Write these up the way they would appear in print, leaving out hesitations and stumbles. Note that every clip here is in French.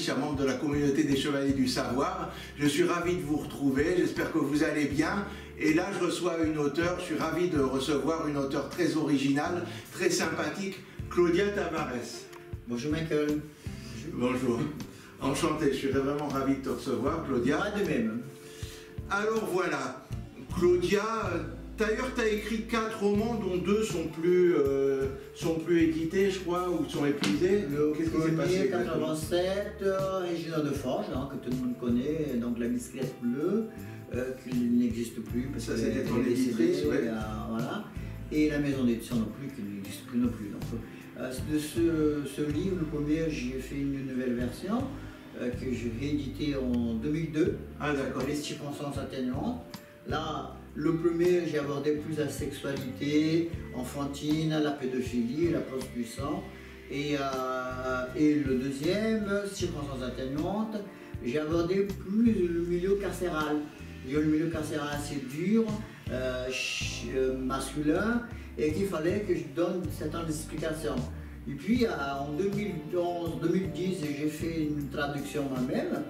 chers membres de la communauté des Chevaliers du Savoir. Je suis ravi de vous retrouver, j'espère que vous allez bien. Et là, je reçois une auteure, je suis ravi de recevoir une auteure très originale, très sympathique, Claudia Tavares. Bonjour Michael. Bonjour. Enchanté, je suis vraiment ravi de te recevoir, Claudia. Moi de même. Alors voilà, Claudia, d'ailleurs tu as écrit 4 romans dont 2 sont plus édités, je crois, ou sont épuisés. Qu'est-ce qui s'est passé? 87, Régina de Forges, hein, que tout le monde connaît, donc La Bicyclette Bleue, qui n'existe plus parce que c'était ton éditrice, ouais. Voilà. Et La Maison d'édition non plus, qui n'existe plus non plus. Donc, de ce livre, le premier, j'ai fait une nouvelle version que j'ai réédité en 2002. Ah d'accord. Les circonstances atténuantes. Là, le premier, j'ai abordé plus la sexualité enfantine, la pédophilie, la pose du sang. Et le deuxième, circonstances atténuantes, j'ai abordé plus le milieu carcéral. Le milieu carcéral assez dur, masculin, et qu'il fallait que je donne certaines explications. Et puis en 2010, j'ai fait une traduction moi-même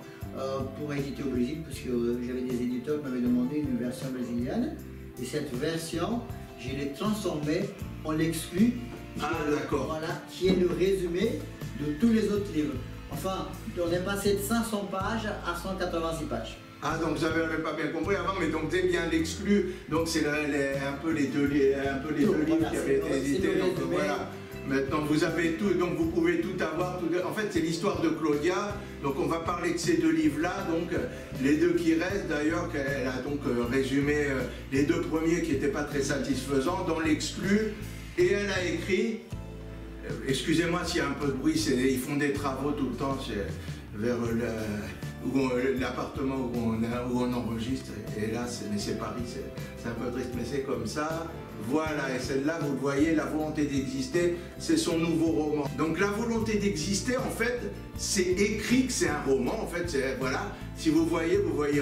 pour éditer au Brésil, parce que j'avais des éditeurs qui m'avaient demandé une version brésilienne. Et cette version, je l'ai transformée en l'exclu, voilà, qui est le résumé de tous les autres livres. Enfin, on est passé de 500 pages à 186 pages. Ah, donc vous n'avez pas bien compris avant, mais donc c'est bien l'exclu, donc c'est un peu les deux livres qui avaient été édités. Donc voilà, maintenant vous avez tout, donc vous pouvez tout avoir. En fait, c'est l'histoire de Claudia, donc on va parler de ces 2 livres-là, donc les 2 qui restent d'ailleurs, qu'elle a donc résumé les 2 premiers qui n'étaient pas très satisfaisants dans l'exclu, et elle a écrit, excusez-moi s'il y a un peu de bruit, ils font des travaux tout le temps vers l'appartement où on enregistre, et là mais c'est Paris, c'est un peu triste, mais c'est comme ça. Voilà, et celle-là, vous le voyez, La volonté d'exister, c'est son nouveau roman. Donc La volonté d'exister, en fait, c'est écrit que c'est un roman, en fait, voilà, si vous voyez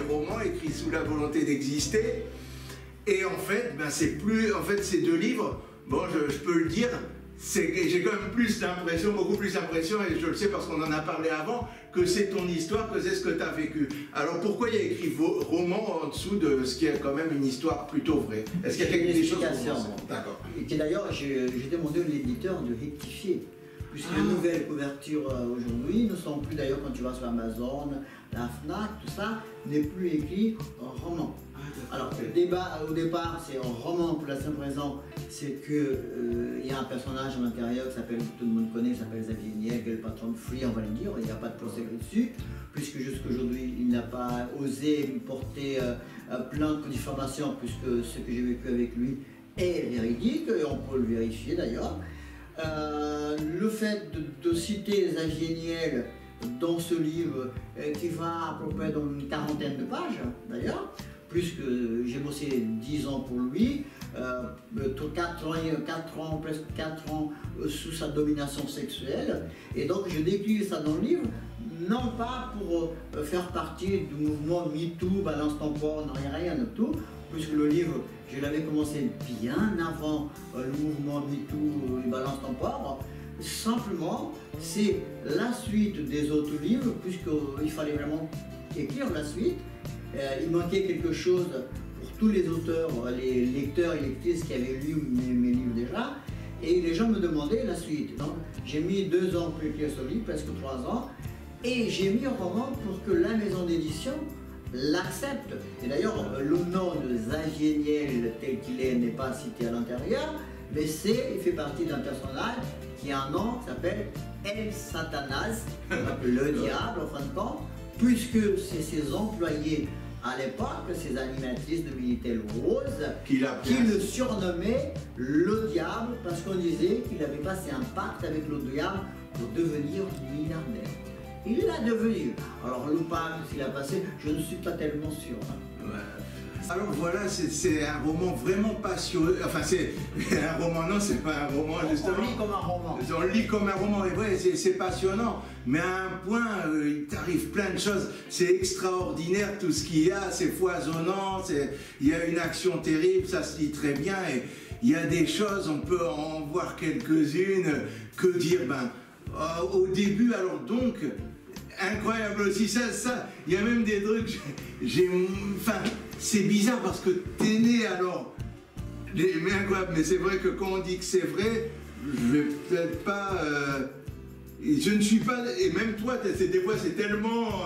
roman écrit sous La volonté d'exister, et en fait, ben, c'est plus, en fait, ces 2 livres, bon, je peux le dire, j'ai quand même plus l'impression, beaucoup plus l'impression, et je le sais parce qu'on en a parlé avant, que c'est ton histoire, que c'est ce que tu as vécu. Alors pourquoi il y a écrit roman en dessous de ce qui est quand même une histoire plutôt vraie? Est-ce qu'il y a quelque chose? D'accord. Et d'ailleurs, j'ai demandé à l'éditeur de rectifier. Puisque les nouvelles couvertures aujourd'hui ne sont plus, d'ailleurs, quand tu vas sur Amazon, la Fnac, tout ça, n'est plus écrit en roman. Alors, au départ, c'est en roman pour la simple raison, c'est qu'il y a un personnage à l'intérieur qui s'appelle, tout le monde connaît, qui s'appelle Xavier Niel, le patron de Free, on va le dire, il n'y a pas de procès dessus, puisque jusqu'aujourd'hui, il n'a pas osé porter plainte pour diffamation, puisque ce que j'ai vécu avec lui est véridique, et on peut le vérifier d'ailleurs. Le fait de citer Xavier Niel dans ce livre, qui va à peu près dans une 40aine de pages d'ailleurs, puisque j'ai bossé 10 ans pour lui, 4 ans, presque 4 ans sous sa domination sexuelle, et donc je décris ça dans le livre, non pas pour faire partie du mouvement MeToo, balance ton porc, non rien de tout, puisque le livre, je l'avais commencé bien avant le mouvement MeToo, balance ton porc. Simplement, c'est la suite des autres livres, puisqu'il fallait vraiment écrire la suite. Il manquait quelque chose pour tous les auteurs, les lecteurs et lectrices qui avaient lu mes livres déjà, et les gens me demandaient la suite. Donc j'ai mis 2 ans pour écrire ce livre, presque 3 ans, et j'ai mis un roman pour que la maison d'édition l'accepte. Et d'ailleurs, le nom de Xavier Niel tel qu'il est n'est pas cité à l'intérieur, mais il fait partie d'un personnage qui a un nom qui s'appelle El Satanas, le diable en fin de compte, puisque c'est ses employés à l'époque, ces animatrices de Minitel Rose, qui le surnommaient le diable, parce qu'on disait qu'il avait passé un pacte avec le diable pour devenir milliardaire. Il l'a devenu. Alors le pacte, s'il a passé, je ne suis pas tellement sûr. Ouais. Alors voilà, c'est un roman vraiment passionnant. Enfin, c'est un roman, non, c'est pas un roman, justement. On lit comme un roman. On lit comme un roman, et vrai, c'est passionnant. Mais à un point, il t'arrive plein de choses. C'est extraordinaire tout ce qu'il y a, c'est foisonnant, il y a une action terrible, ça se lit très bien. Et il y a des choses, on peut en voir quelques-unes. Que dire, au début, alors donc, incroyable aussi, il y a même des trucs, enfin, c'est bizarre parce que t'es né alors, mais incroyable, mais c'est vrai que quand on dit que c'est vrai, je vais peut-être pas, je ne suis pas, et même toi, des fois c'est tellement,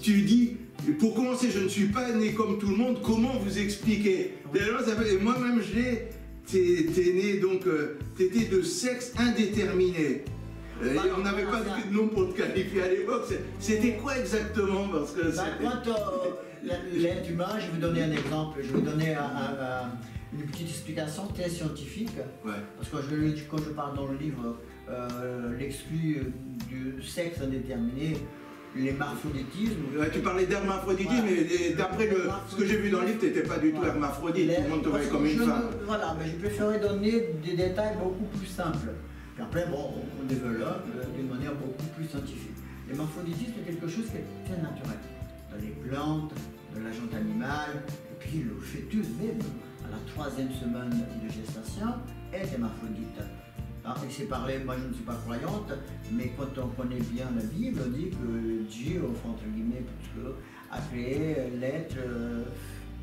tu dis, pour commencer, je ne suis pas né comme tout le monde, comment vous expliquer? Et moi-même, t'es né donc, t'étais de sexe indéterminé. On n'avait pas de nom pour te qualifier à l'époque. C'était quoi exactement? Parce que l'être humain, je vais vous donner un exemple, je vais donner une petite explication très scientifique. Ouais. Parce que quand je parle dans le livre, l'exclu du sexe indéterminé, l'hermaphroditisme. Ouais, tu parlais d'hermaphroditisme, mais d'après ce que j'ai vu dans le livre, tu n'étais pas du tout hermaphrodite, tout le monde te voyait comme une femme. Voilà, mais je préférais donner des détails beaucoup plus simples. Puis après, bon, on développe d'une manière beaucoup plus scientifique. L'hermaphroditisme est quelque chose qui est très naturel. Dans les plantes, dans la jante animale, et puis le fœtus même, à la 3e semaine de gestation, est hermaphrodite. Alors, il s'est parlé, moi je ne suis pas croyante, mais quand on connaît bien la Bible, on dit que Dieu, entre guillemets, a créé l'être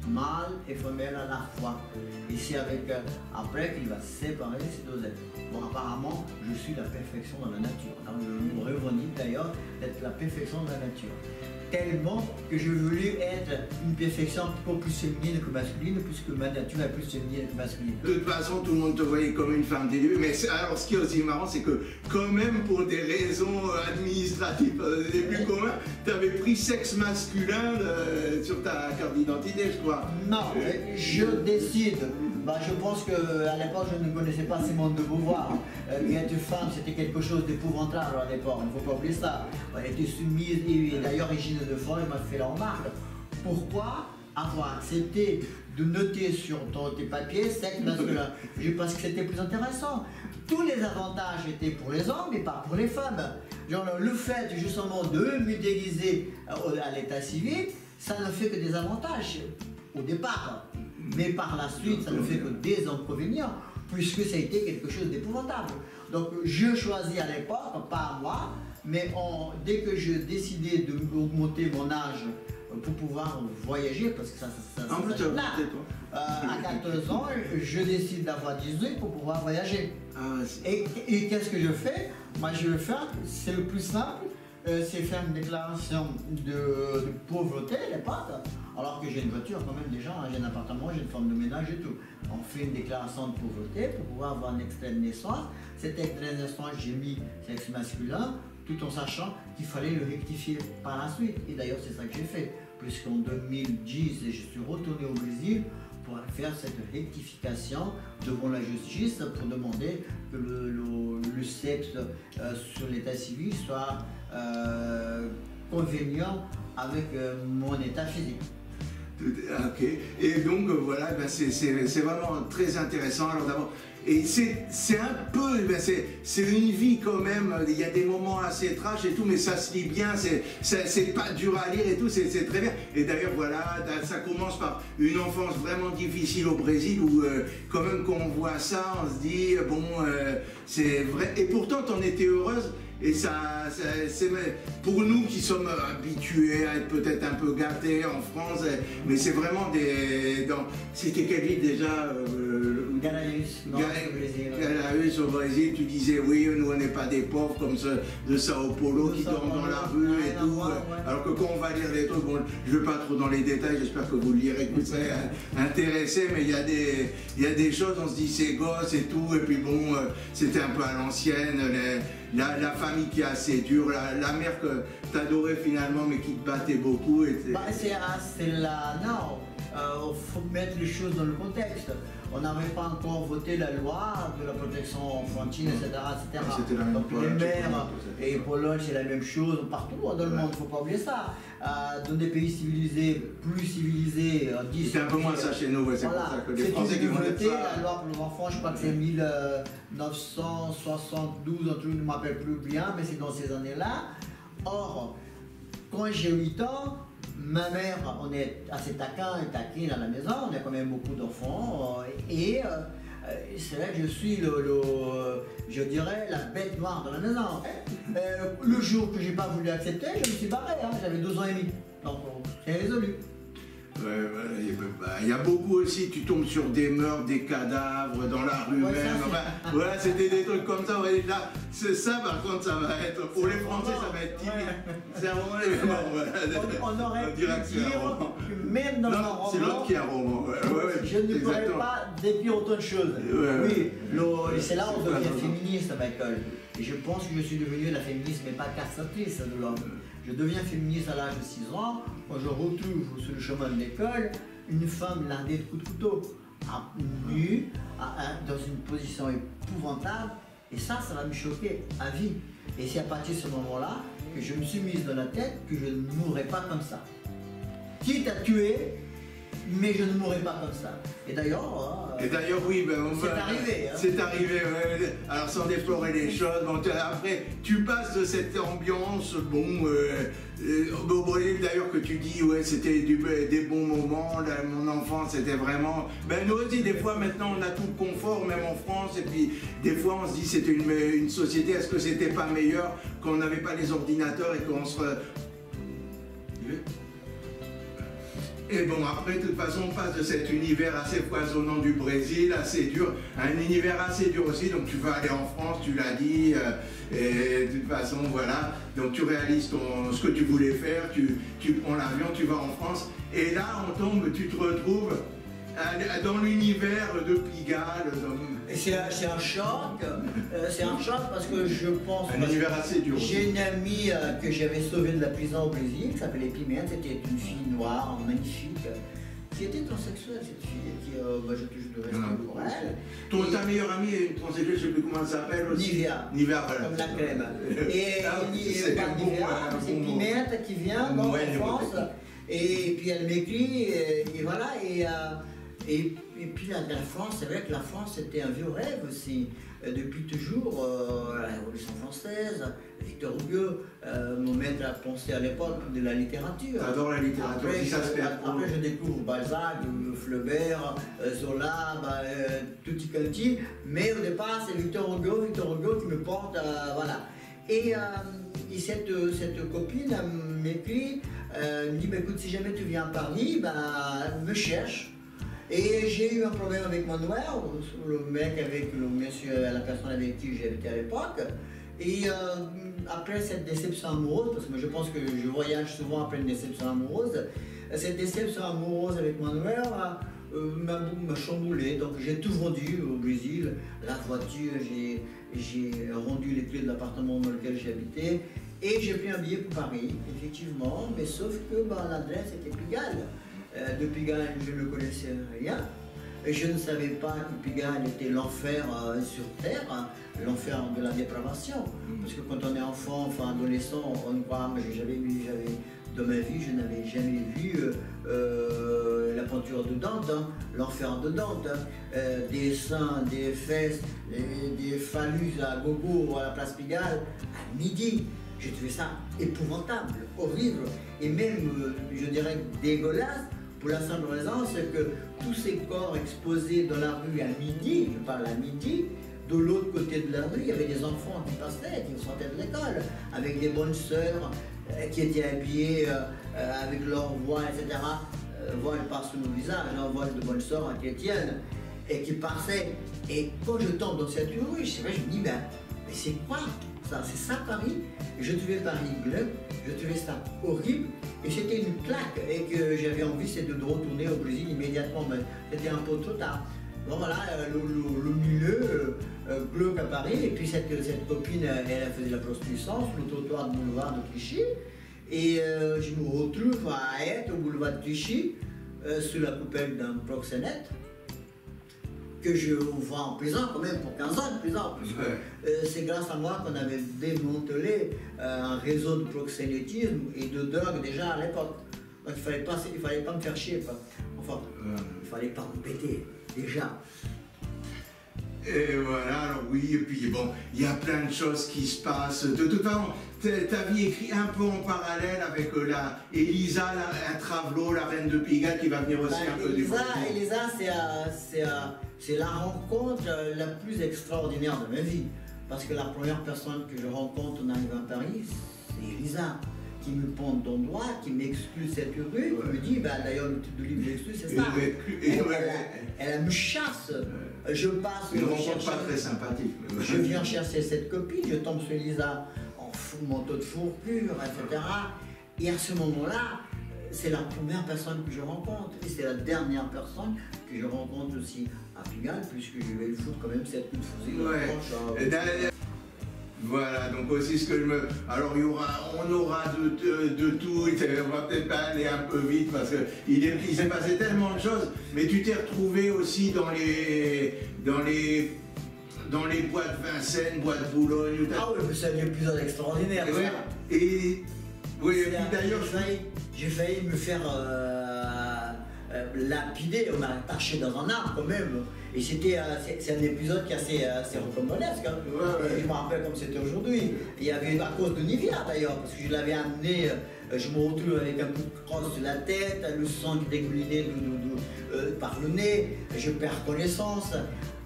mâle et femelle à la fois. Et c'est après qu'il va séparer ces deux êtres. Bon, apparemment, je suis la perfection dans la nature. Alors, nous revendique d'ailleurs d'être la perfection de la nature. Tellement que je voulais être une perfection beaucoup plus féminine que masculine, puisque ma nature est plus féminine que masculine. De toute façon, tout le monde te voyait comme une femme dès le début. Mais alors, ce qui est aussi marrant, c'est que quand même, pour des raisons administratives les plus communs, tu avais pris sexe masculin sur ta carte d'identité, je crois. Non, je décide. Je pense qu'à l'époque, je ne connaissais pas Simone de Beauvoir. Être femme, c'était quelque chose d'épouvantable à l'époque, il ne faut pas oublier ça. Elle était soumise, et d'ailleurs, Régine de Foix m'a fait la remarque. Pourquoi avoir accepté de noter sur tes papiers sexe masculin? Je pense que c'était plus intéressant. Tous les avantages étaient pour les hommes, mais pas pour les femmes. Genre, le fait justement de me déguiser à l'état civil, ça ne fait que des avantages au départ. Mais par la suite, ça ne fait que des inconvénients, puisque ça a été quelque chose d'épouvantable. Donc je choisis à l'époque, pas moi, mais dès que je décidais d'augmenter mon âge pour pouvoir voyager, parce que ça à 14 ans, je décide d'avoir 18 pour pouvoir voyager. Et qu'est-ce que je fais? Moi, je vais faire, c'est le plus simple, c'est faire une déclaration de pauvreté à l'époque, alors que j'ai une voiture quand même déjà, j'ai un appartement, j'ai une femme de ménage et tout. On fait une déclaration de pauvreté pour pouvoir avoir un extrait de naissance. Cet extrait de naissance, j'ai mis sexe masculin, tout en sachant qu'il fallait le rectifier par la suite. Et d'ailleurs, c'est ça que j'ai fait, puisqu'en 2010, je suis retourné au Brésil pour faire cette rectification devant la justice pour demander que le sexe sur l'état civil soit convenant avec mon état physique. Ok, et donc voilà, c'est vraiment très intéressant. Alors d'abord, et c'est un peu, c'est une vie quand même, il y a des moments assez trash et tout, mais ça se lit bien, c'est pas dur à lire et tout, c'est très bien. Et d'ailleurs voilà, ça commence par une enfance vraiment difficile au Brésil où quand même quand on voit ça, on se dit, bon, c'est vrai, et pourtant t'en étais heureuse. Et c'est pour nous qui sommes habitués à être peut-être un peu gâtés en France, mais c'est vraiment c'était quelle ville déjà Ganaus au Brésil, tu disais oui, nous on n'est pas des pauvres comme ceux de Sao Paulo qui dorment dans la rue et tout. Alors que quand on va lire les trucs, bon, je ne vais pas trop dans les détails, j'espère que vous le lirez, que vous serez intéressés, mais il y a des choses, on se dit c'est gosse et tout, et puis bon, c'était un peu à l'ancienne. La famille qui est assez dure, la mère que t'adorais finalement mais qui te battait beaucoup. C'est là, non, faut mettre les choses dans le contexte. On n'avait pas encore voté la loi de la protection enfantine, etc. etc. Donc les mères et Pologne, c'est la même chose partout dans le monde, il ne faut pas oublier ça. Dans des pays civilisés, plus civilisés, c'est un peu moins ça chez nous, c'est pour ça que les Français qui vont être ça. La loi pour les enfants, je crois que c'est 1972, je ne m'appelle plus bien, mais c'est dans ces années-là. Or, quand j'ai 8 ans, ma mère, on est assez taquin et taquine à la maison, on a quand même beaucoup d'enfants et c'est vrai que je suis je dirais, la bête noire de la maison. Le jour que j'ai pas voulu accepter, je me suis barré, hein, j'avais 2 ans et demi. Donc c'est résolu. Il y a beaucoup aussi, tu tombes sur des meurtres, des cadavres dans la rue même. Voilà, c'était des trucs comme ça. Ouais, là, c'est ça, par contre, ça va être, pour les Français, ça va être timide. C'est un roman événement. On aurait pu dire que même dans un roman, c'est l'autre qui est un roman. Je ne pourrais pas décrire autant de choses. Oui, c'est là où on devient féministe, Michael. Et je pense que je suis devenue la féministe, mais pas cassatrice de l'homme. Je deviens féministe à l'âge de 6 ans, quand je retrouve sur le chemin de l'école une femme lardée de coups de couteau, nue, dans une position épouvantable, et ça va me choquer à vie. Et c'est à partir de ce moment-là que je me suis mise dans la tête que je ne mourrai pas comme ça. Quitte à tuer, mais je ne mourrai pas comme ça. Et d'ailleurs, oui, c'est arrivé. Hein. C'est arrivé, ouais. Alors sans déplorer les choses, bon, après tu passes de cette ambiance, d'ailleurs que tu dis, ouais, c'était des bons moments, là, mon enfance c'était vraiment... nous aussi, des fois maintenant on a tout le confort, même en France, et puis des fois on se dit c'était une société, est-ce que c'était pas meilleur quand on n'avait pas les ordinateurs et qu'on se... Et bon, après, de toute façon, on passe de cet univers assez foisonnant du Brésil, assez dur, à un univers assez dur aussi. Donc, tu vas aller en France, tu l'as dit, et de toute façon, voilà. Donc, tu réalises ce que tu voulais faire, tu prends l'avion, tu vas en France. Et là, tu te retrouves dans l'univers de Pigalle. C'est un choc, parce que je pense un univers assez dur. J'ai une amie que j'avais sauvée de la prison au Brésil, qui s'appelait Pimenta, c'était une fille noire, magnifique, qui était transsexuelle, cette fille, qui, je touche de respect pour elle. Ta meilleure amie est une transsexuelle, je ne sais plus comment elle s'appelle aussi. Nivea, voilà. Comme la crème. C'est Pimenta qui vient en France, et puis elle m'écrit, et voilà, et puis la France, c'est vrai que la France c'était un vieux rêve aussi. Depuis toujours, la Révolution française, Victor Hugo, mon maître à penser à l'époque de la littérature. J'adore la littérature. Après, je découvre Balzac, Flaubert, Zola, tutti quanti, mais au départ c'est Victor Hugo qui me porte, voilà. Et cette copine m'écrit, me dit, écoute, si jamais tu viens à Paris, me cherche. Et j'ai eu un problème avec Manuel, le mec la personne avec qui j'habitais à l'époque. Et après cette déception amoureuse, parce que moi je pense que je voyage souvent après une déception amoureuse, cette déception amoureuse avec Manuel m'a chamboulé. Donc j'ai tout vendu au Brésil, la voiture, j'ai rendu les clés de l'appartement dans lequel j'habitais. Et j'ai pris un billet pour Paris, effectivement, mais sauf que l'adresse était Pigalle. De Pigalle, je ne connaissais rien. Et je ne savais pas que Pigalle était l'enfer sur Terre, l'enfer de la dépravation. Parce que quand on est enfant, adolescent, on croit, mais dans ma vie, je n'avais jamais vu la peinture de Dante, l'enfer de Dante, des seins, des fesses, des phallus à gogo à la place Pigalle, à midi. J'ai trouvé ça épouvantable, horrible, et même, je dirais, dégueulasse, pour la simple raison, c'est que tous ces corps exposés dans la rue à midi, je parle à midi, de l'autre côté de la rue, il y avait des enfants qui passaient, qui sortaient de l'école, avec des bonnes sœurs qui étaient habillées avec leur voile, etc. Voile par sur le visage, un voile de bonnes sœurs chrétiennes, et qui passaient. Et quand je tombe dans cette rue, je me dis, mais c'est quoi ça? C'est ça Paris? Et je trouvais Paris glauque, je trouvais ça horrible, et c'était une claque, et que j'avais envie, c'était de retourner au Brésil immédiatement, mais c'était un peu trop tard. Bon voilà, le milieu glauque à Paris, et puis cette copine, elle faisait la prostitution sur le trottoir du boulevard de Clichy, et je me retrouve à être au boulevard de Clichy, sous la coupelle d'un proxénète, que je vois en prison quand même pour 15 ans de prison. C'est grâce à moi qu'on avait démantelé un réseau de proxénétisme et de drogue déjà à l'époque. Donc il fallait pas me faire chier. Enfin, il fallait pas m'embêter déjà. Et voilà, alors oui, et puis bon, il y a plein de choses qui se passent. De toute façon, ta vie écrit un peu en parallèle avec la Elisa, un travelot, la reine de Pigalle qui va venir aussi un peu du Brésil. Elisa, c'est la rencontre la plus extraordinaire de ma vie. Parce que la première personne que je rencontre en arrivant à Paris, c'est Elisa, qui me pointe dans le doigt, qui m'exclut cette rue, qui me dit, bah, d'ailleurs le titre de livre m'exclut, c'est ça. Elle me chasse. Je passe. Une rencontre pas très sympathique. Je viens chercher cette copine, je tombe sur Elisa en manteau de fourrure, etc. Et à ce moment-là, c'est la première personne que je rencontre. Et c'est la dernière personne que je rencontre aussi à Pigalle, puisque je vais le foutre quand même 7 coups de fusil. Ouais. Voilà, donc aussi ce que je me... Alors on aura de tout, on va peut-être pas aller un peu vite parce qu'il s'est passé tellement de choses, mais tu t'es retrouvé aussi dans les boîtes Vincennes, boîtes Boulogne... Ah oui, c'est un épisode extraordinaire. Et d'ailleurs... J'ai failli me faire lapider, on m'a attaché dans un arbre quand même. Et c'est un épisode qui est assez rocambolesque. Hein. Je me rappelle comme c'était aujourd'hui. Il y avait à cause de Nivea d'ailleurs, parce que je l'avais amené, je me retrouve avec un coup de crosse sur la tête, le sang qui dégoulinait par le nez, je perds connaissance.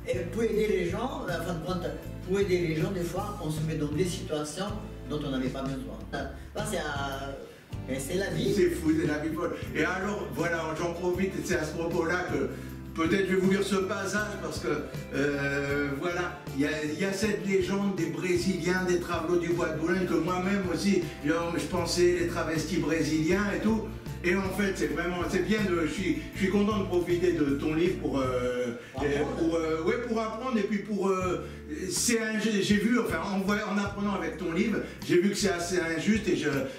Et pour aider les gens, en fin de compte, pour aider les gens, des fois, on se met dans des situations dont on n'avait pas besoin. Là, c'est la vie. C'est fou, c'est la vie folle. Et alors, voilà, j'en profite, c'est à ce propos-là que peut-être je vais vous lire ce passage parce que, voilà, il y a cette légende des Brésiliens, des travelots du bois de Boulogne que moi-même aussi, je pensais les travestis brésiliens et tout. Et en fait, c'est bien je suis content de profiter de ton livre pour apprendre et puis j'ai vu, enfin, en apprenant avec ton livre, j'ai vu que c'est assez injuste et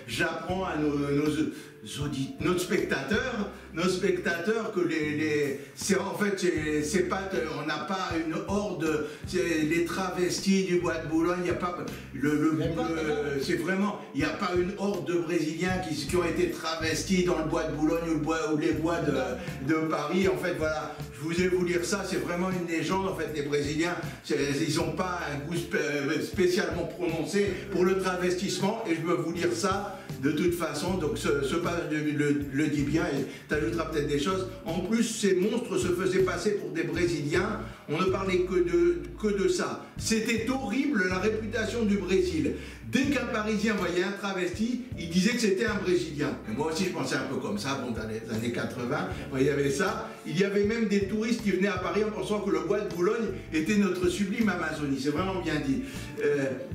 j'apprends à nos spectateurs que on n'a pas une horde, les travestis du bois de Boulogne, il n'y a pas c'est vraiment, il n'y a pas une horde de Brésiliens qui ont été travestis dans le bois de Boulogne ou les bois de Paris. En fait, voilà, je vous ai voulu lire ça, c'est vraiment une légende. En fait, les Brésiliens, ils n'ont pas un goût spécialement prononcé pour le travestissement et je veux vous lire ça. De toute façon, donc ce passage le dit bien et tu ajouteras peut-être des choses. En plus, ces monstres se faisaient passer pour des Brésiliens. On ne parlait que de ça. C'était horrible la réputation du Brésil. Dès qu'un Parisien voyait un travesti, il disait que c'était un Brésilien. Et moi aussi, je pensais un peu comme ça, bon, dans les années 80, il y avait ça. Il y avait même des touristes qui venaient à Paris en pensant que le bois de Boulogne était notre sublime Amazonie. C'est vraiment bien dit.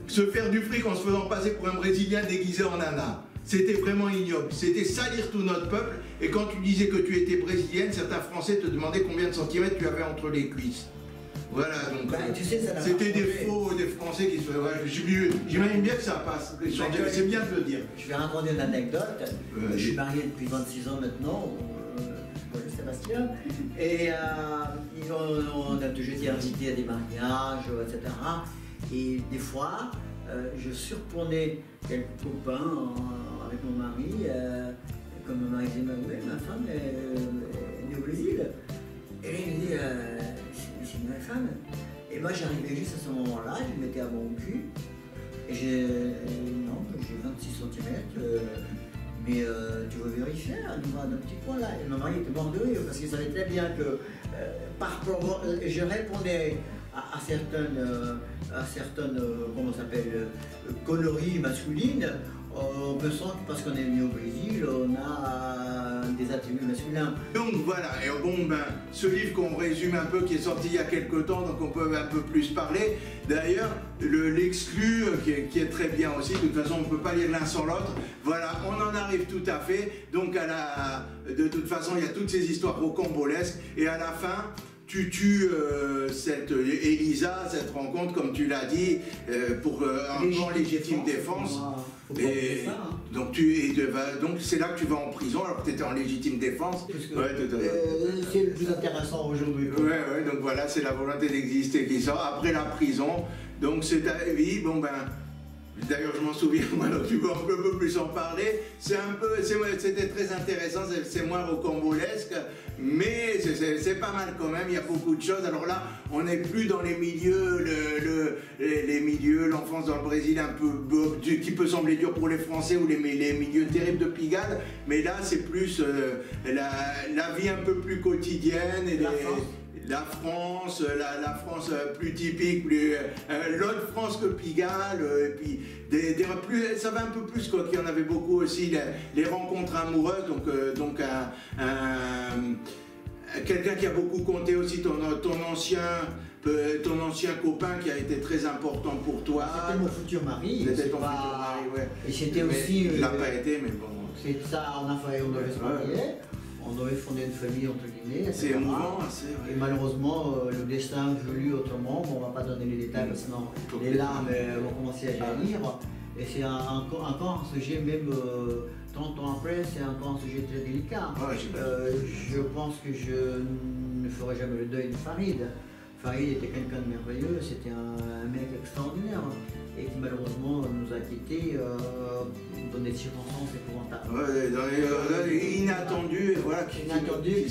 Se faire du fric en se faisant passer pour un Brésilien déguisé en nana. C'était vraiment ignoble, c'était salir tout notre peuple, et quand tu disais que tu étais brésilienne, certains Français te demandaient combien de centimètres tu avais entre les cuisses. Voilà, donc tu sais, c'était des Français qui se faisaient... J'imagine bien que ça passe, c'est bien de le dire. Je vais raconter une anecdote. Je suis marié depuis 26 ans maintenant, Sébastien, et on a toujours été invité à des mariages, etc. Et des fois, je surprenais quelques copains avec mon mari, comme mon mari disait, ma femme est au Brésil. Et il me dit, c'est une vraie femme. Et moi j'arrivais juste à ce moment-là, je me mettais à mon cul, et j'ai 26 cm, mais tu veux vérifier, on va dans un petit coin là. Et mon mari était mort de rire, parce qu'il savait très bien que par rapport, je répondais à certaines comment ça s'appelle, conneries masculines. On me sent que parce qu'on est venu au Brésil, on a des attributs masculins. Donc voilà, et bon, ce livre qu'on résume un peu, qui est sorti il y a quelques temps, donc on peut un peu plus parler. D'ailleurs, l'exclu, qui est très bien aussi, de toute façon on ne peut pas lire l'un sans l'autre. Voilà, on en arrive tout à fait. Donc de toute façon, il y a toutes ces histoires rocambolesques, et à la fin, tu tues cette Elisa, cette rencontre, comme tu l'as dit, pour en légitime défense. Et donc c'est là que tu vas en prison alors que tu étais en légitime défense. C'est le plus intéressant aujourd'hui. Ouais, donc voilà, c'est la volonté d'exister qui sort après la prison. Donc c'est ta vie, bon ben, D'ailleurs, je m'en souviens, moi, donc tu peux un peu plus en parler. C'était très intéressant, c'est moins rocambolesque, mais c'est pas mal quand même, il y a beaucoup de choses. Alors là, on n'est plus dans les milieux, les milieux, l'enfance dans le Brésil un peu, qui peut sembler dur pour les Français, ou les milieux terribles de Pigalle, mais là, c'est plus la vie un peu plus quotidienne, et la France plus typique, l'autre France que Pigalle, et puis ça va un peu plus, quoi, qu'il y en avait beaucoup aussi, les rencontres amoureuses, donc quelqu'un qui a beaucoup compté aussi, ton ancien copain qui a été très important pour toi. C'était mon futur mari. C'était ton futur mari, ouais. Et c'était aussi... Il n'a pas été, mais bon. C'est ça, on devait se marier. On devait fonder une famille, entre guillemets. C'est émouvant, c'est vrai. Et malheureusement, le destin a voulu autrement. Bon, on ne va pas donner les détails, sinon les larmes vont commencer à jaillir. Et c'est encore un sujet, même 30 ans après, c'est encore un sujet très délicat. Je pense que je ne ferai jamais le deuil de Farid. Farid était quelqu'un de merveilleux, c'était un mec extraordinaire, et qui malheureusement nous a quittés dans des circonstances épouvantables. Inattendu, et voilà. Inattendu,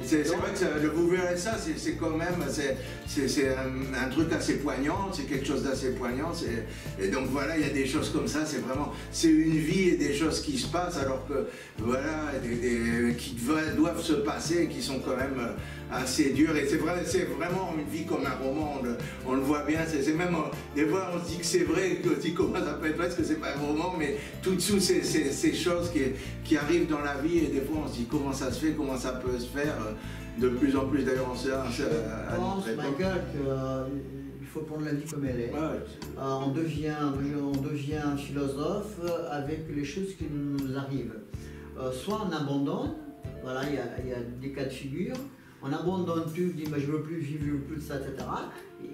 c'est vrai que vous verrez ça, c'est quand même, c'est un truc assez poignant, c'est quelque chose d'assez poignant, et donc voilà, il y a des choses comme ça, c'est une vie et des choses qui se passent, alors que voilà, qui doivent se passer, et qui sont quand même assez dures, et c'est vraiment une vie comme un roman, on le voit bien, c'est même, des fois on se dit que c'est vrai, comment ça peut être vrai, parce que c'est pas un roman, mais tout dessous ces choses qui arrivent dans la vie, et des fois on se dit comment ça se fait, comment ça peut se faire, de plus en plus d'ailleurs on se Je pense, Michael, qu'il faut prendre la vie comme elle est. On devient un philosophe avec les choses qui nous arrivent. Soit on abandonne, voilà, il y a des cas de figure. On abandonne tout, on dit je ne veux plus vivre, je ne veux plus de ça, etc.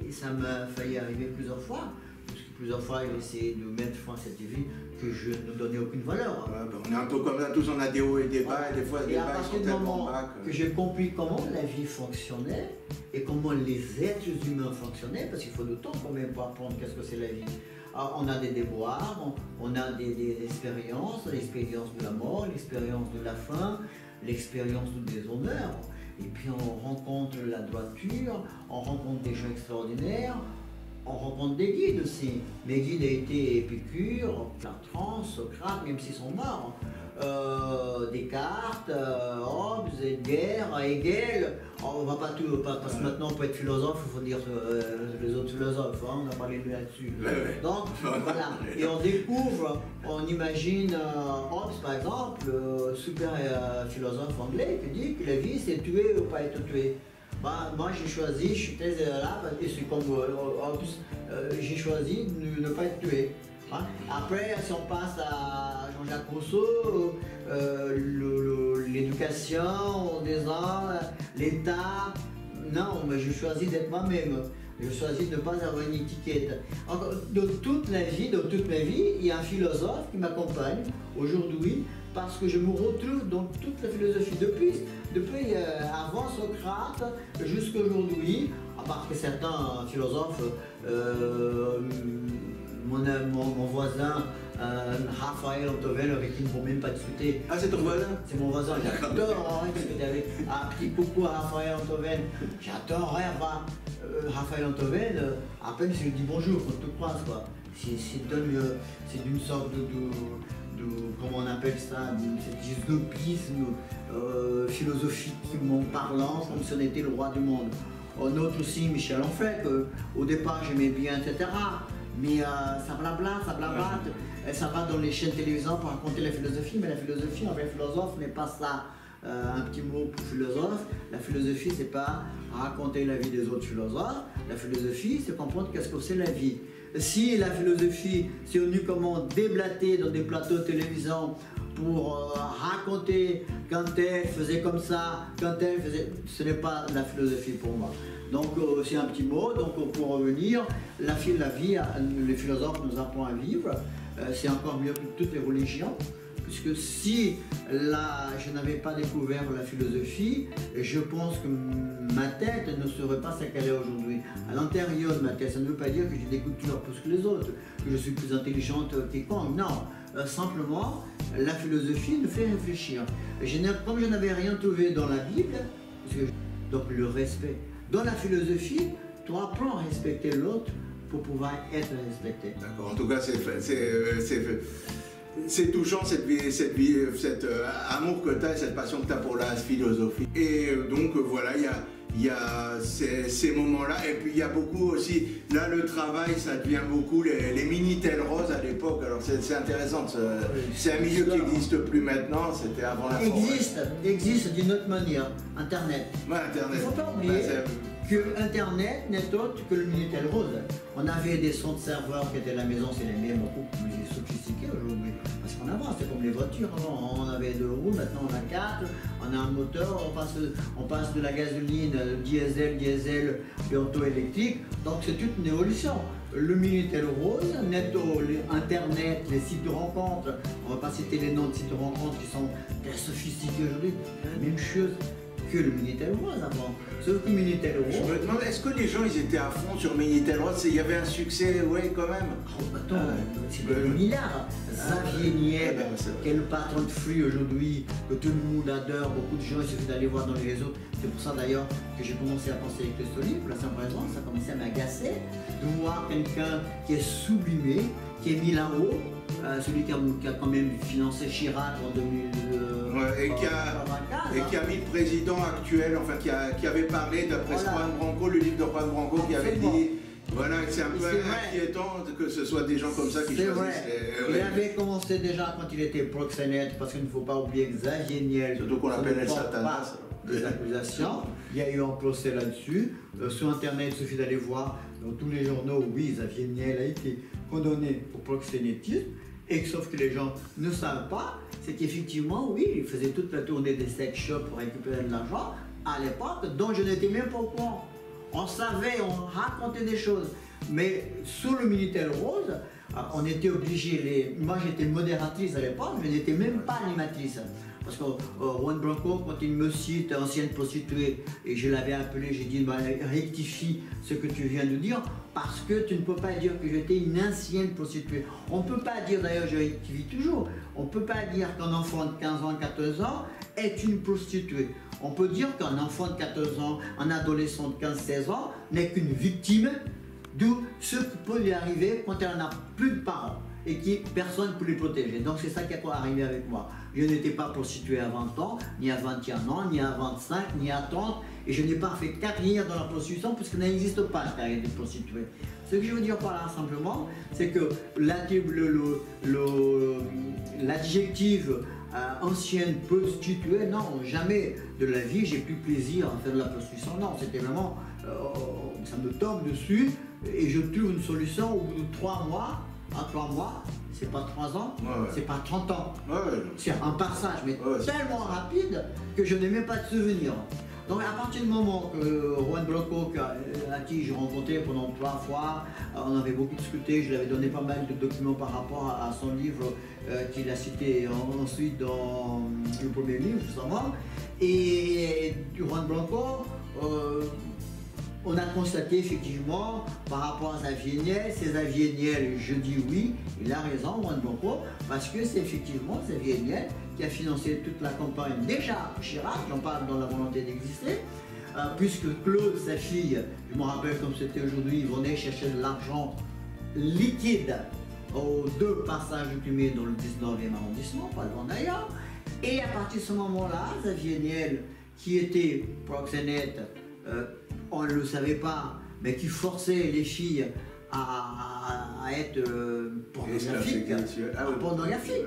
Et ça m'a failli arriver plusieurs fois. Parce que plusieurs fois, il essayait de mettre fin à cette vie que je ne donnais aucune valeur. On est un peu comme ça, tous on a des hauts et des bas, et des fois des bas sont tellement bas que j'ai compris comment la vie fonctionnait et comment les êtres humains fonctionnaient, parce qu'il faut du temps quand même pour apprendre qu'est-ce que c'est la vie. Alors, on a des déboires, on a des expériences, l'expérience de la mort, l'expérience de la faim, l'expérience du déshonneur. Et puis on rencontre la droiture, on rencontre des gens extraordinaires, on rencontre des guides aussi. Mes guides ont été Épicure, Platon, Socrate, même s'ils sont morts. Descartes, Hobbes, Hegel. On va pas tout, parce que maintenant on peut être philosophe, il faut dire les autres philosophes, hein, on a parlé de là-dessus. Donc voilà, et on découvre, on imagine Hobbes par exemple, super philosophe anglais, qui dit que la vie c'est tuer ou pas être tué. Moi j'ai choisi, je suis très là, et c'est comme Hobbes, j'ai choisi de ne pas être tué. Après, si on passe à Jean-Jacques Rousseau, l'éducation, l'État, non, mais je choisis d'être moi-même. Je choisis de ne pas avoir une étiquette. Dans toute ma vie, il y a un philosophe qui m'accompagne aujourd'hui parce que je me retrouve dans toute la philosophie depuis avant Socrate jusqu'à aujourd'hui, à part que certains philosophes, mon voisin Raphaël Antoven, avec qui il ne faut même pas discuter. Ah, c'est ton voisin? C'est mon voisin, j'adore discuter avec. Un petit coucou à Raphaël Antoven, j'adore Raphaël Antoven, à peine je lui dis bonjour quand tu croises, quoi. C'est d'une sorte de comment on appelle ça, cet dystopisme philosophiquement parlant, comme si on était le roi du monde. Un autre aussi, Michel Onfray, qu'au départ j'aimais bien, etc. Mais ça blabla, ça va dans les chaînes télévisantes pour raconter la philosophie, mais la philosophie, un vrai philosophe n'est pas ça. Un petit mot pour philosophe, la philosophie c'est pas raconter la vie des autres philosophes, la philosophie c'est comprendre qu'est-ce que c'est la vie. Si la philosophie c'est venu comment déblater dans des plateaux télévisants pour raconter quand elle faisait comme ça, quand elle faisait... Ce n'est pas la philosophie pour moi. Donc c'est un petit mot, donc pour revenir, la vie, les philosophes nous apprennent à vivre, c'est encore mieux que toutes les religions. puisque si là, je n'avais pas découvert la philosophie, je pense que ma tête ne serait pas ce qu'elle est aujourd'hui. À l'intérieur de ma tête, ça ne veut pas dire que j'ai des cultures plus que les autres, que je suis plus intelligente que quiconque, non. Simplement, la philosophie nous fait réfléchir. Comme je n'avais rien trouvé dans la Bible, donc le respect. Dans la philosophie, tu apprends à respecter l'autre pour pouvoir être respecté. D'accord, en tout cas, c'est touchant cet amour que tu as, cette passion que tu as pour la philosophie. Et donc voilà, il y a ces moments-là. Et puis il y a beaucoup aussi, là le travail, ça devient beaucoup les Minitel roses à l'époque. Alors c'est intéressant, c'est un milieu qui n'existe plus maintenant, c'était avant la Existe d'une autre manière, Internet. Ouais, Internet. Il ne faut pas oublier que Internet n'est autre que le Minitel rose. On avait des sons de serveurs qui étaient à la maison, c'est les mêmes, beaucoup plus sophistiqués aujourd'hui. Parce qu'on avance, c'est comme les voitures avant. On avait 2 roues, maintenant on a 4, on a un moteur, on passe de la gasoline, diesel, bientôt électrique. Donc c'est toute une évolution. Le Minitel rose, Internet, les sites de rencontres, on ne va pas citer les noms de sites de rencontres qui sont très sophistiqués aujourd'hui, même chose que le Minitel rose avant. Sauf que Minitel rose... Je me demande, est-ce que les gens ils étaient à fond sur Minitel rose? Il y avait un succès, oui, quand même. Attends, c'est des milliards. Xavier Niel, qui est le patron de Free aujourd'hui, que tout le monde adore, beaucoup de gens, il suffit d'aller voir dans les réseaux. C'est pour ça d'ailleurs que j'ai commencé à penser avec le solide, pour la simple raison, ça a commencé à m'agacer de voir quelqu'un qui est sublimé, qui est mis là-haut, celui qui a quand même financé Chirac en 2000. Et qui a mis le président actuel, enfin qui avait parlé d'après Juan Branco, le livre de Juan Branco, qui avait dit voilà, que c'est un peu inquiétant que ce soit des gens comme ça qui choisissent. Il avait commencé déjà quand il était proxénète, parce qu'il ne faut pas oublier que Xavier Niel, surtout qu'on l'appelle El Satanas, des accusations. Il y a eu un procès là-dessus. Sur Internet, il suffit d'aller voir dans tous les journaux, oui, Xavier Niel a été condamné pour proxénétisme. Et sauf que les gens ne savent pas, c'est qu'effectivement, oui, il faisait toute la tournée des sex shops pour récupérer de l'argent à l'époque, dont je n'étais même pas au courant. On savait, on racontait des choses. Mais sous le Minitel rose, on était obligé, moi j'étais modératrice à l'époque, je n'étais même pas animatrice. Parce que Juan Branco, quand il me cite ancienne prostituée, et je l'avais appelé, j'ai dit rectifie ce que tu viens de dire, parce que tu ne peux pas dire que j'étais une ancienne prostituée. On ne peut pas dire, d'ailleurs je rectifie toujours, on ne peut pas dire qu'un enfant de 15 ans, 14 ans est une prostituée. On peut dire qu'un enfant de 14 ans, un adolescent de 15-16 ans n'est qu'une victime de ce qui peut lui arriver quand elle n'a plus de parents et qui personne ne peut les protéger. Donc c'est ça qui est arrivé avec moi. Je n'étais pas prostituée à 20 ans, ni à 21 ans, ni à 25, ni à 30, et je n'ai pas fait carrière dans la prostitution puisqu'il n'existe pas de carrière de prostituée. Ce que je veux dire par là simplement, c'est que l'adjectif ancienne prostituée, non, jamais de la vie j'ai pris plaisir à faire de la prostitution. Non, c'était vraiment, ça me tombe dessus et je trouve une solution au bout de 3 mois. À 3 mois, c'est pas 3 ans, c'est pas 30 ans. C'est un passage, mais tellement rapide que je n'ai même pas de souvenir. Donc à partir du moment que Juan Branco, à qui j'ai rencontré pendant 3 fois, on avait beaucoup discuté, je lui avais donné pas mal de documents par rapport à son livre qu'il a cité ensuite dans le premier livre, justement. Et Juan Branco, on a constaté effectivement par rapport à Xavier Niel, c'est Xavier Niel, je dis oui, il a raison, Juan Branco, parce que c'est effectivement Xavier Niel qui a financé toute la campagne, déjà Chirac, j'en parle dans La volonté d'exister, puisque Claude, sa fille, je me rappelle comme c'était aujourd'hui, il venait chercher de l'argent liquide aux 2 passages occupés dans le 19e arrondissement, pas loin d'ailleurs, et à partir de ce moment-là, Xavier Niel, qui était proxénète, on ne le savait pas, mais qui forçait les filles à être pornographiques,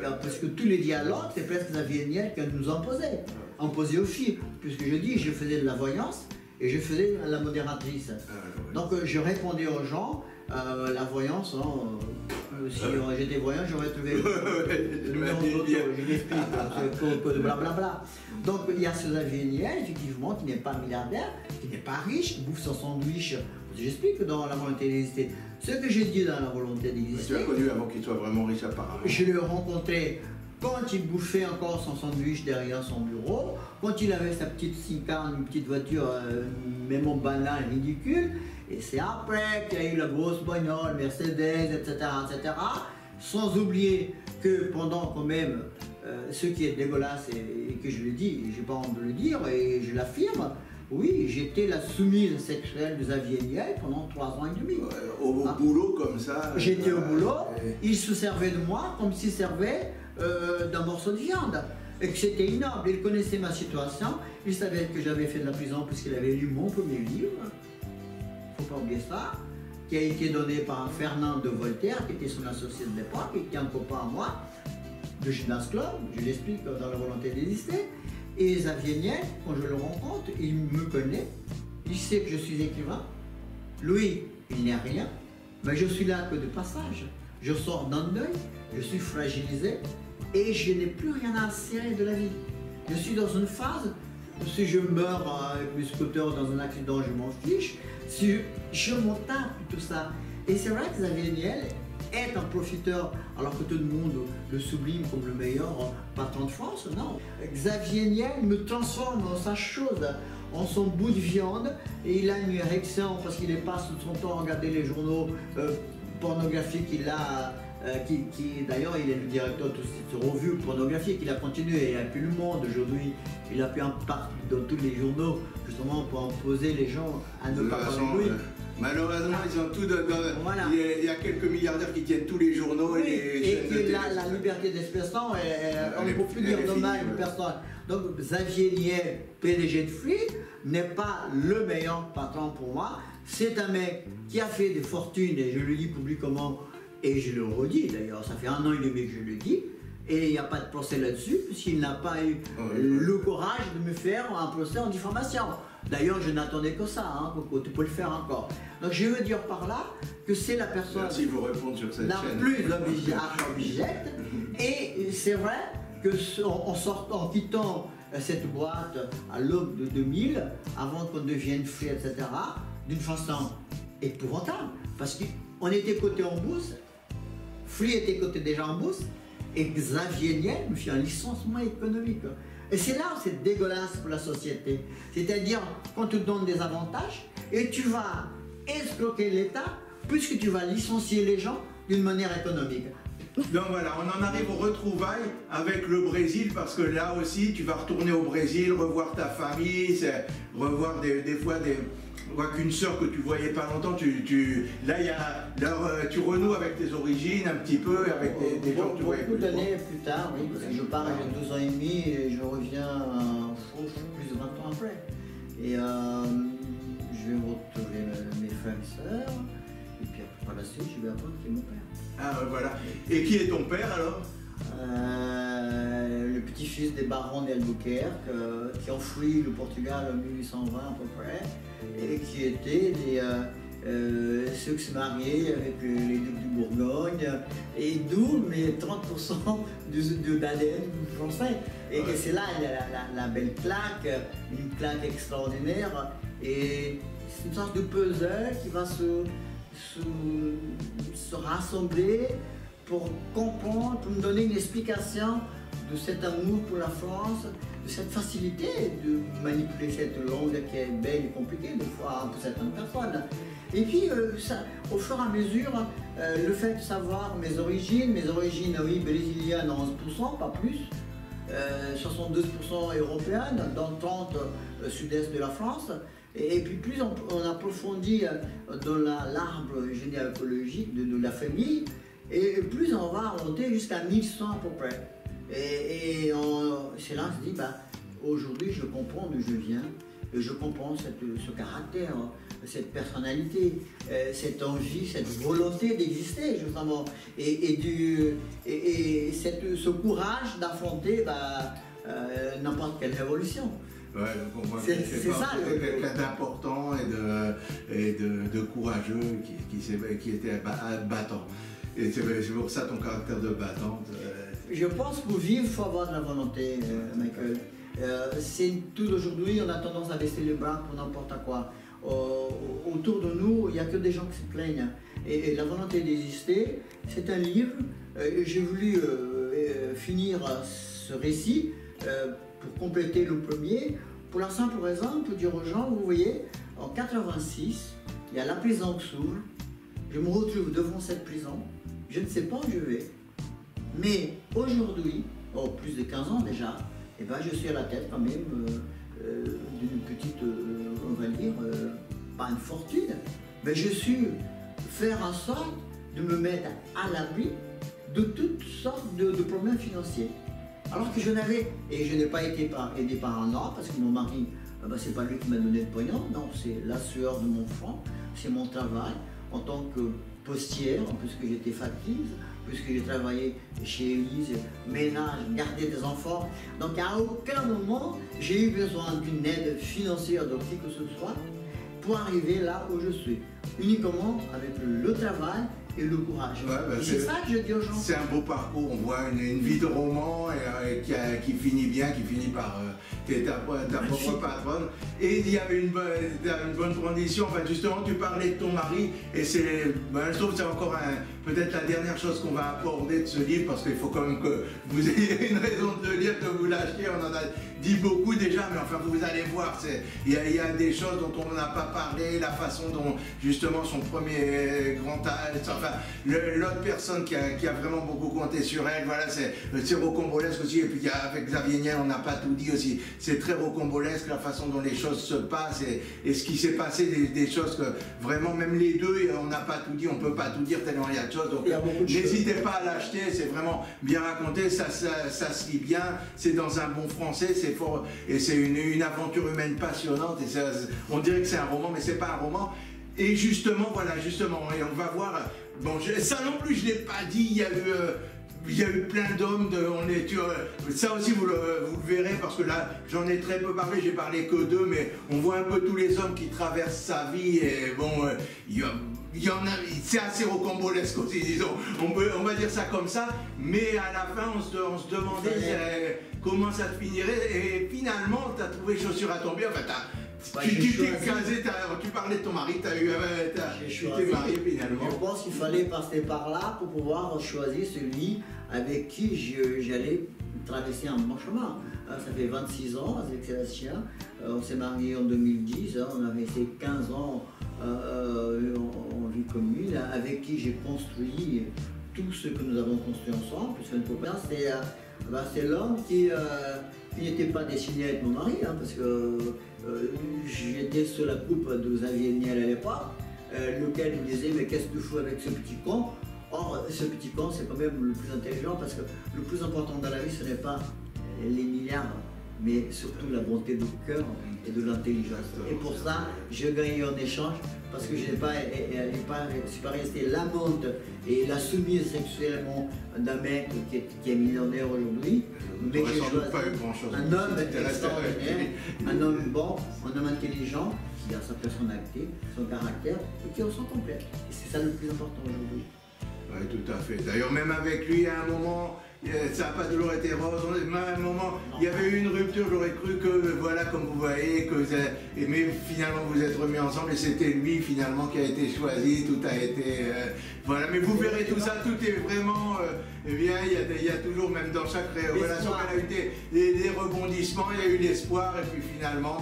parce que tous les dialogues, c'est presque Xavier Niel qui nous imposait aux filles, puisque je dis, je faisais de la voyance et je faisais la modératrice. Donc je répondais aux gens, la voyance, si j'étais voyant, j'aurais trouvé le numéro d'auto, je l'explique, blablabla. Donc il y a ce Xavier Niel, effectivement, qui n'est pas milliardaire, qui n'est pas riche, qui bouffe son sandwich. J'explique dans La volonté d'exister. Ce que j'ai dit dans La volonté d'exister. Tu l'as connu avant qu'il soit vraiment riche apparemment. Je l'ai rencontré quand il bouffait encore son sandwich derrière son bureau, quand il avait sa petite cicane, une petite voiture, même en banal, ridicule, et c'est après qu'il y a eu la grosse bagnole, Mercedes, etc., etc., sans oublier que pendant quand même, ce qui est dégueulasse, et que je le dis, j'ai pas honte de le dire, et je l'affirme, oui, j'étais la soumise sexuelle de Xavier Niel pendant 3 ans et demi. Au boulot comme ça. J'étais au boulot, il se servait de moi comme s'il servait d'un morceau de viande. Et que c'était ignoble. Il connaissait ma situation, il savait que j'avais fait de la prison puisqu'il avait lu mon premier livre, faut pas oublier ça, qui a été donné par Fernand de Voltaire, qui était son associé de l'époque, qui était un copain à moi, de Gymnase Club, je l'explique dans La volonté d'exister. Et Xavier Niel, quand je le rencontre, il me connaît, il sait que je suis écrivain. Lui, il n'est rien, mais je suis là que de passage. Je sors d'un deuil, je suis fragilisé et je n'ai plus rien à serrer de la vie. Je suis dans une phase, si je meurs avec mes scooters dans un accident, je m'en fiche. Si je m'en tape, tout ça. Et c'est vrai que Xavier Niel est un profiteur, alors que tout le monde le sublime comme le meilleur patron de France. Non, Xavier Niel me transforme en sa chose, en son bout de viande, et il a une érection parce qu'il passe tout son temps à regarder les journaux pornographiques qu'il a, d'ailleurs il est le directeur de cette revue pornographique, il a continué, il a plus le monde aujourd'hui, il a plus un part dans tous les journaux justement pour imposer les gens à ne pas parler de lui. Malheureusement, ils ont tout voilà. Il y a quelques milliardaires qui tiennent tous les journaux oui, et que la liberté d'expression, on ne peut plus dire de mal à personne. Donc Xavier Niel, PDG de Free, n'est pas le meilleur patron pour moi. C'est un mec qui a fait des fortunes, et je le dis publiquement, et je le redis d'ailleurs, ça fait 1 an et demi que je le dis, et il n'y a pas de procès là-dessus, puisqu'il n'a pas eu le courage de me faire un procès en diffamation. D'ailleurs, je n'attendais que ça, hein, Coco, tu peux le faire encore. Donc je veux dire par là que c'est la personne Merci de vous répondre sur cette la chaîne. plus objecte, et c'est vrai que en quittant cette boîte à l'aube de 2000, avant qu'on devienne Free, etc., d'une façon épouvantable, parce qu'on était coté en bourse, Free était coté déjà en bourse, et Xavier Niel me fait un licenciement économique. Et c'est là où c'est dégueulasse pour la société. C'est-à-dire qu'on te donne des avantages et tu vas escroquer l'État puisque tu vas licencier les gens d'une manière économique. Donc voilà, on en arrive aux retrouvailles avec le Brésil parce que là aussi tu vas retourner au Brésil, revoir ta famille, revoir des fois des... qu'une sœur que tu voyais pas longtemps, tu renoues avec tes origines un petit peu, avec des gens que tu voyais plus. Beaucoup d'années plus tard, oui, parce que je pars j'ai 12 ans et demi et je reviens plus de 20 ans après. Et je vais retrouver mes frères et sœurs, et puis par la suite je vais apprendre qui est mon père. Ah voilà. Et qui est ton père alors? Le petit-fils des barons d'Albuquerque qui ont fui le Portugal en 1820 à peu près et qui étaient ceux qui se mariaient avec les ducs du Bourgogne et d'où mes 30% d'ADN français. Et c'est là la belle claque, une claque extraordinaire et c'est une sorte de puzzle qui va se rassembler pour comprendre, pour me donner une explication de cet amour pour la France, de cette facilité de manipuler cette langue qui est belle et compliquée des fois pour certaines personnes. Et puis, au fur et à mesure, le fait de savoir mes origines, oui, brésiliennes 11%, pas plus, 72% européennes, dans 30% sud-est de la France. Et puis plus on approfondit dans l'arbre généalogique de la famille, et plus on va monter jusqu'à 1100 à peu près. Et c'est là qu'on se dit, aujourd'hui je comprends d'où je viens, et je comprends ce caractère, cette personnalité, cette envie, cette volonté d'exister justement, et ce courage d'affronter n'importe quelle révolution. Ouais, donc on voit que c'est ça quelqu'un d'important et de courageux qui était battant. Et c'est pour ça ton caractère de battante. Je pense que pour vivre, il faut avoir de la volonté, Michael. C'est tout aujourd'hui, on a tendance à baisser les bras pour n'importe quoi. Autour de nous, il n'y a que des gens qui se plaignent. Et la volonté d'exister, c'est un livre. J'ai voulu finir ce récit, pour compléter le premier, pour la simple raison, pour dire aux gens, vous voyez, en 86, il y a la prison qui s'ouvre, je me retrouve devant cette prison, je ne sais pas où je vais, mais aujourd'hui, plus de 15 ans déjà, eh ben, je suis à la tête quand même d'une petite, on va dire, pas une fortune, mais je suis faire en sorte de me mettre à l'abri de toutes sortes de problèmes financiers. Alors que je n'avais, et je n'ai pas été aidé par un an, parce que mon mari, c'est pas lui qui m'a donné le pognon, non, c'est la sueur de mon front, c'est mon travail en tant que postière, puisque j'étais factrice, puisque j'ai travaillé chez Élise, ménage, garder des enfants. Donc à aucun moment, j'ai eu besoin d'une aide financière de qui que ce soit pour arriver là où je suis. Uniquement avec le travail et le courage. Ouais, c'est ça que je dis aux gens. C'est un beau parcours, on voit une vie de roman qui finit bien, qui finit par ta propre patronne. Et il y avait une bonne transition, enfin justement tu parlais de ton mari, et je trouve que c'est encore peut-être la dernière chose qu'on va aborder de ce livre, parce qu'il faut quand même que vous ayez une raison de le lire, que vous l'achetiez, on en a dit beaucoup déjà, mais enfin vous allez voir, il y a des choses dont on n'a pas parlé, la façon dont justement son premier grand âge, enfin l'autre personne qui a vraiment beaucoup compté sur elle, voilà, c'est rocambolesque aussi, et puis avec Xavier Niel on n'a pas tout dit aussi, c'est très rocambolesque la façon dont les choses se passent et ce qui s'est passé, des choses que vraiment même les deux, on n'a pas tout dit, on ne peut pas tout dire tellement il y a de choses, donc n'hésitez pas à l'acheter, c'est vraiment bien raconté, ça se lit bien, c'est dans un bon français, c'est fort, et c'est une aventure humaine passionnante, et on dirait que c'est un roman, mais c'est pas un roman. Et justement, voilà, et on va voir, bon, ça non plus je ne l'ai pas dit, il y a eu plein d'hommes, ça aussi vous le verrez, parce que là j'en ai très peu parlé, j'ai parlé que d'eux, mais on voit un peu tous les hommes qui traversent sa vie, et bon, il y en a, c'est assez rocambolesque aussi, disons, on va dire ça comme ça, mais à la fin on se demandait comment ça te finirait, et finalement tu as trouvé chaussure à ton pied, enfin tu t'es casé, tu parlais de ton mari, tu t'es marié finalement. Je pense qu'il fallait passer par là pour pouvoir choisir celui avec qui j'allais traverser un bon chemin. Ça fait 26 ans avec Sébastien, on s'est marié en 2010, on a resté 15 ans en vie commune, avec qui j'ai construit tout ce que nous avons construit ensemble, puisque une copain, c'est l'homme qui n'était pas destiné à être mon mari, parce que j'étais sous la coupe de Xavier Niel à l'époque, lequel me disait mais qu'est-ce que tu fais avec ce petit con? Or ce petit con c'est quand même le plus intelligent, parce que le plus important dans la vie ce n'est pas les milliards, mais surtout la bonté de cœur et de l'intelligence. Et pour ça, j'ai gagné en échange, parce que je ne suis pas resté l'amante et la soumise sexuellement d'un mec qui est millionnaire aujourd'hui, mais j'ai choisi un homme extraordinaire, un homme bon, un homme intelligent, qui a sa personnalité, son caractère, et qui en sont complets. Et c'est ça le plus important aujourd'hui. Oui, tout à fait. D'ailleurs, même avec lui, à un moment, ça n'a pas toujours été rose. À un moment, il y avait eu une rupture, j'aurais cru que, voilà, comme vous voyez, mais finalement vous êtes remis ensemble, et c'était lui finalement qui a été choisi, tout a été... voilà, mais vous verrez tout ça, tout est vraiment... eh bien, il y a toujours, même dans chaque relation qu'elle a eu des rebondissements, il y a eu l'espoir, et puis finalement,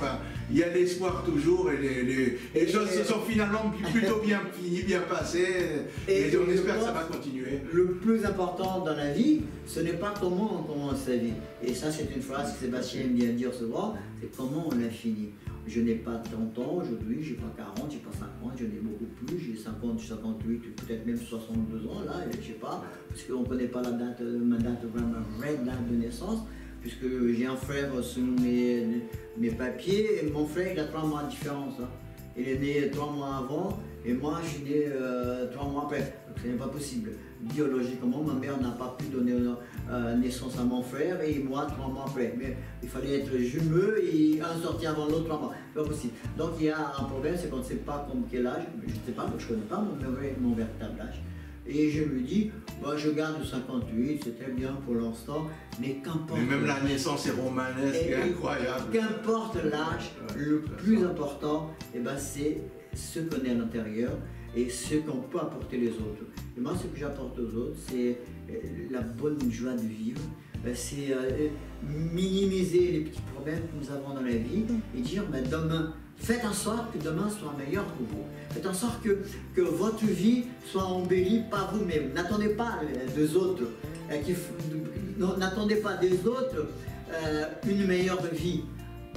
il y a l'espoir toujours, et les choses se sont finalement plutôt bien finies, bien passées, et on espère que ça va continuer. Le plus important dans la vie, ce n'est pas comment on commence sa vie. Et ça, c'est une phrase que Sébastien aime bien dire souvent, c'est comment on l'a fini. Je n'ai pas 30 ans aujourd'hui, je n'ai pas 40, je n'ai pas 50, j'en ai beaucoup plus, j'ai 50, 58, peut-être même 62 ans là, je ne sais pas, parce qu'on ne connaît pas ma date vraiment vraie date de naissance, puisque j'ai un frère sur mes papiers, et mon frère il a 3 mois de différence. Il est né 3 mois avant, et moi je suis né 3 mois après. Donc ce n'est pas possible. Biologiquement, ma mère n'a pas pu donner naissance à mon frère, et moi 3 mois après. Mais il fallait être jumeaux et un sorti avant l'autre 3 mois. C'est pas possible. Donc il y a un problème, c'est qu'on ne sait pas quel âge, je ne sais pas, donc je ne connais pas mon véritable âge. Et je me dis, je garde 58, c'est très bien pour l'instant, mais qu'importe. Mais même la naissance est romanesque, c'est incroyable. Qu'importe l'âge, le plus important, c'est ce qu'on est à l'intérieur. et ce qu'on peut apporter les autres. Et moi, ce que j'apporte aux autres, c'est la bonne joie de vivre, c'est minimiser les petits problèmes que nous avons dans la vie et dire demain, faites en sorte que demain soit meilleur pour vous. Faites en sorte que votre vie soit embellie par vous-même. N'attendez pas des autres, n'attendez pas des autres une meilleure vie.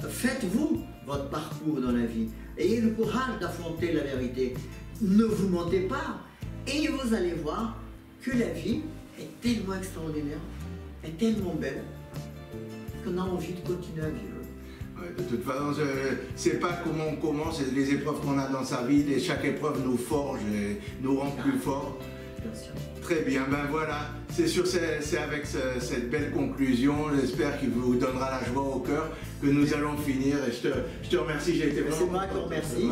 Faites-vous votre parcours dans la vie. Ayez le courage d'affronter la vérité. Ne vous mentez pas. Et vous allez voir que la vie est tellement extraordinaire, est tellement belle, qu'on a envie de continuer à vivre. De toute façon, c'est pas comment on commence, c'est les épreuves qu'on a dans sa vie. Et chaque épreuve nous forge et nous rend plus forts. Très bien, ben voilà, c'est avec cette belle conclusion, j'espère qu'il vous donnera la joie au cœur, que nous allons finir. Et je te remercie, j'ai été vraiment... C'est moi qui te remercie,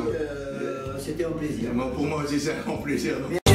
c'était un plaisir. Pour moi aussi, c'est un grand plaisir. Donc.